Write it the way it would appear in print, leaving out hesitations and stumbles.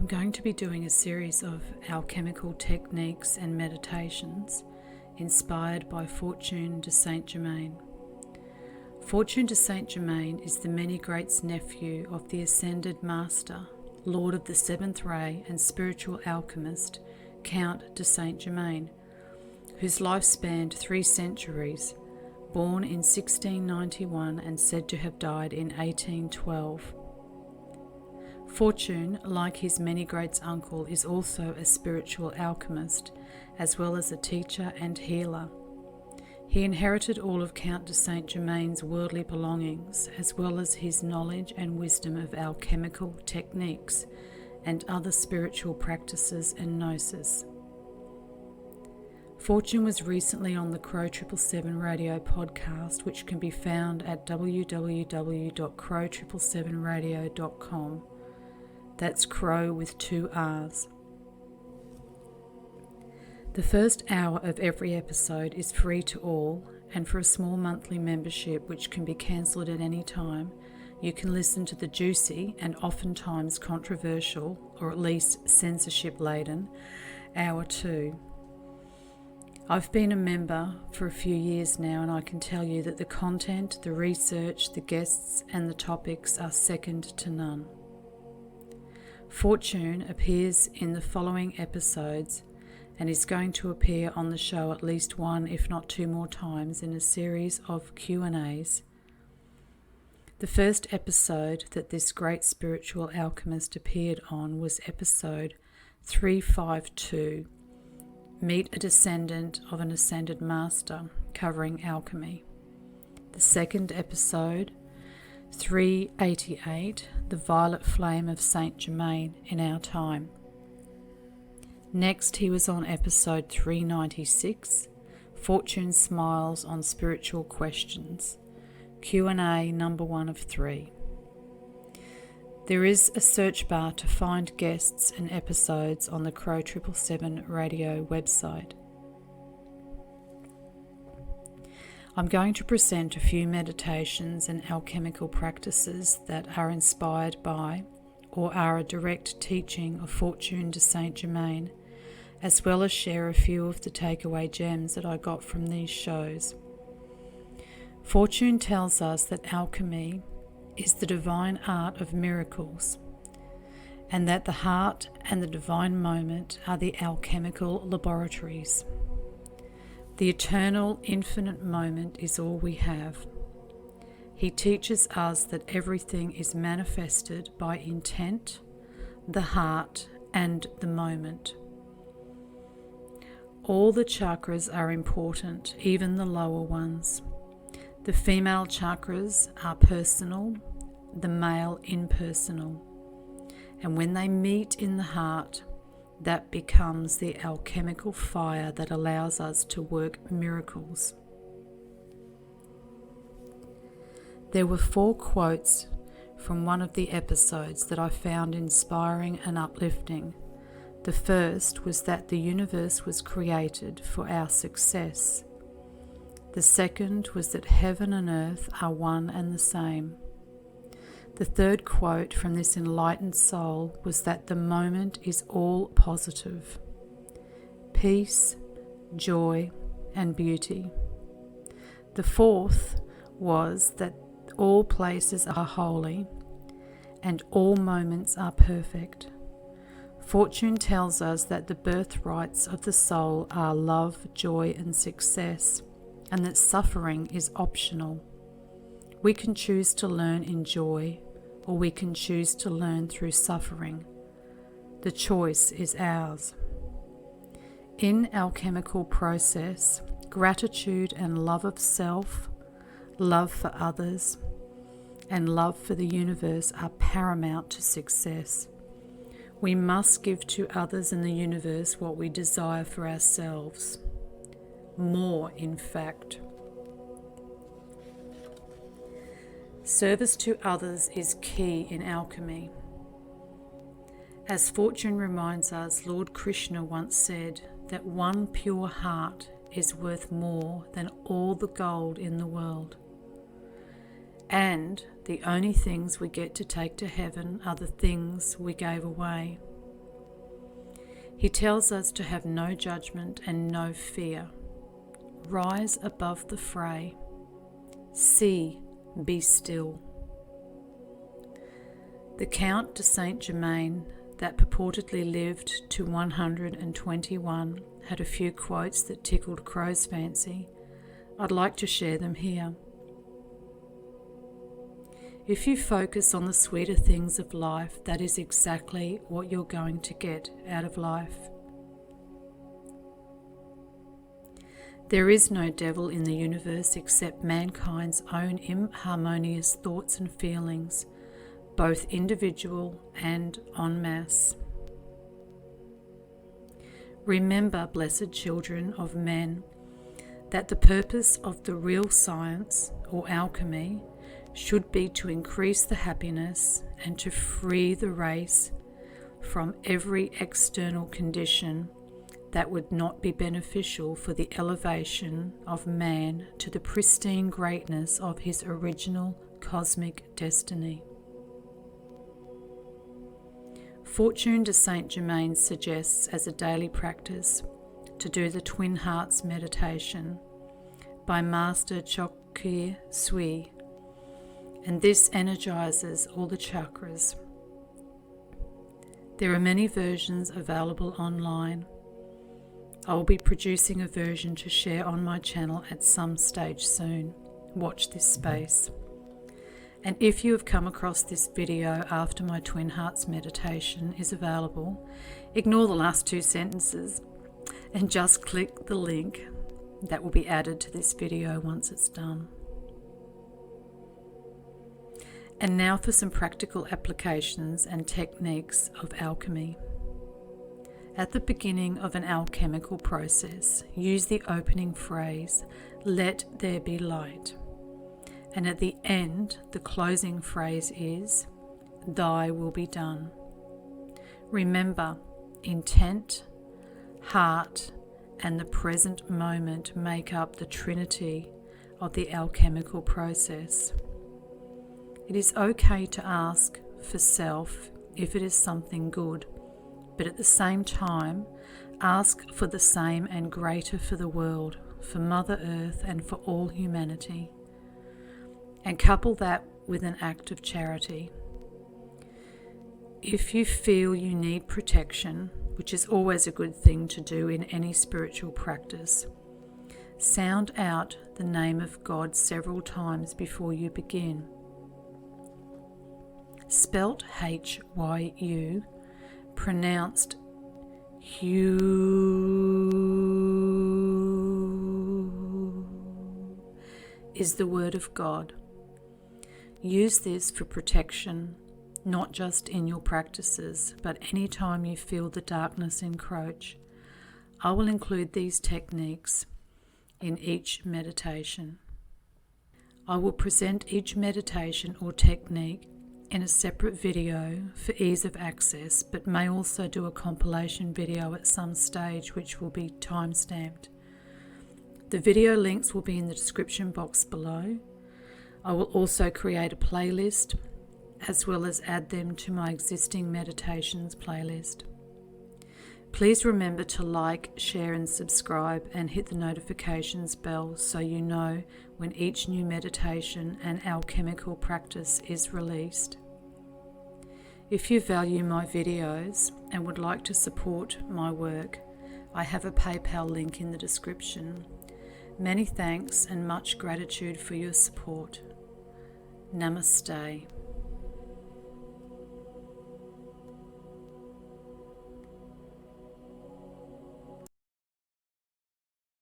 I'm going to be doing a series of alchemical techniques and meditations inspired by Fortune de Saint Germain. Fortune de Saint Germain is the many greats nephew of the Ascended Master, Lord of the Seventh Ray and spiritual alchemist, Count de Saint Germain, whose life spanned 3 centuries, born in 1691 and said to have died in 1812. Fortune, like his many greats uncle, is also a spiritual alchemist, as well as a teacher and healer. He inherited all of Count de Saint Germain's worldly belongings, as well as his knowledge and wisdom of alchemical techniques and other spiritual practices and gnosis. Fortune was recently on the Crow 777 radio podcast, which can be found at www.crow777radio.com. That's Crow with 2 R's. The first hour of every episode is free to all, and for a small monthly membership, which can be cancelled at any time, you can listen to the juicy and oftentimes controversial, or at least censorship-laden, Hour 2. I've been a member for a few years now, and I can tell you that the content, the research, the guests, and the topics are second to none. Fortune appears in the following episodes and is going to appear on the show at least 1, if not 2 more times in a series of Q&As. The first episode that this great spiritual alchemist appeared on was episode 352, Meet a Descendant of an Ascended Master, covering alchemy. The second episode, 388, The Violet Flame of Saint Germain in Our Time. Next, he was on episode 396, Fortune Smiles on Spiritual Questions, Q&A number 1 of 3. There is a search bar to find guests and episodes on the Crow 777 radio website. I'm going to present a few meditations and alchemical practices that are inspired by or are a direct teaching of Fortune de Saint Germain, as well as share a few of the takeaway gems that I got from these shows. Fortune tells us that alchemy is the divine art of miracles, and that the heart and the divine moment are the alchemical laboratories. The eternal, infinite moment is all we have. He teaches us that everything is manifested by intent, the heart, and the moment. All the chakras are important, even the lower ones. The female chakras are personal, the male impersonal. And when they meet in the heart, that becomes the alchemical fire that allows us to work miracles. There were 4 quotes from one of the episodes that I found inspiring and uplifting. The first was that the universe was created for our success. The second was that heaven and earth are one and the same. The third quote from this enlightened soul was that the moment is all positive. Peace, joy, and beauty. The fourth was that all places are holy and all moments are perfect. Fortune tells us that the birthrights of the soul are love, joy, and success, and that suffering is optional. We can choose to learn in joy, or we can choose to learn through suffering. The choice is ours. In alchemical process, gratitude and love of self, love for others, and love for the universe are paramount to success. We must give to others in the universe what we desire for ourselves. More, in fact. Service to others is key in alchemy. As Fortune reminds us, Lord Krishna once said that one pure heart is worth more than all the gold in the world. And the only things we get to take to heaven are the things we gave away. He tells us to have no judgment and no fear. Rise above the fray. See, be still. The Count de Saint Germain, that purportedly lived to 121, had a few quotes that tickled Crow's fancy. I'd like to share them here. If you focus on the sweeter things of life, that is exactly what you're going to get out of life. There is no devil in the universe except mankind's own inharmonious thoughts and feelings, both individual and en masse. Remember, blessed children of men, that the purpose of the real science, or alchemy, should be to increase the happiness and to free the race from every external condition that would not be beneficial for the elevation of man to the pristine greatness of his original cosmic destiny. Fortune de Saint Germain suggests as a daily practice to do the Twin Hearts meditation by Master Chokkir Sui, and this energizes all the chakras. There are many versions available online. I will be producing a version to share on my channel at some stage soon. Watch this space. And if you have come across this video after my Twin Hearts meditation is available, ignore the last 2 sentences and just click the link that will be added to this video once it's done. And now for some practical applications and techniques of alchemy. At the beginning of an alchemical process, use the opening phrase, "Let there be light." And at the end, the closing phrase is, "Thy will be done." Remember, intent, heart, and the present moment make up the trinity of the alchemical process. It is okay to ask for self if it is something good, but at the same time, ask for the same and greater for the world, for Mother Earth, and for all humanity. And couple that with an act of charity. If you feel you need protection, which is always a good thing to do in any spiritual practice, sound out the name of God several times before you begin. Spelt H-Y-U, pronounced Hugh, is the word of God. Use this for protection, not just in your practices, but any time you feel the darkness encroach. I will include these techniques in each meditation. I will present each meditation or technique in a separate video for ease of access, but may also do a compilation video at some stage which will be time-stamped. The video links will be in the description box below. I will also create a playlist as well as add them to my existing meditations playlist. Please remember to like, share and subscribe and hit the notifications bell so you know when each new meditation and alchemical practice is released. If you value my videos and would like to support my work, I have a PayPal link in the description. Many thanks and much gratitude for your support. Namaste.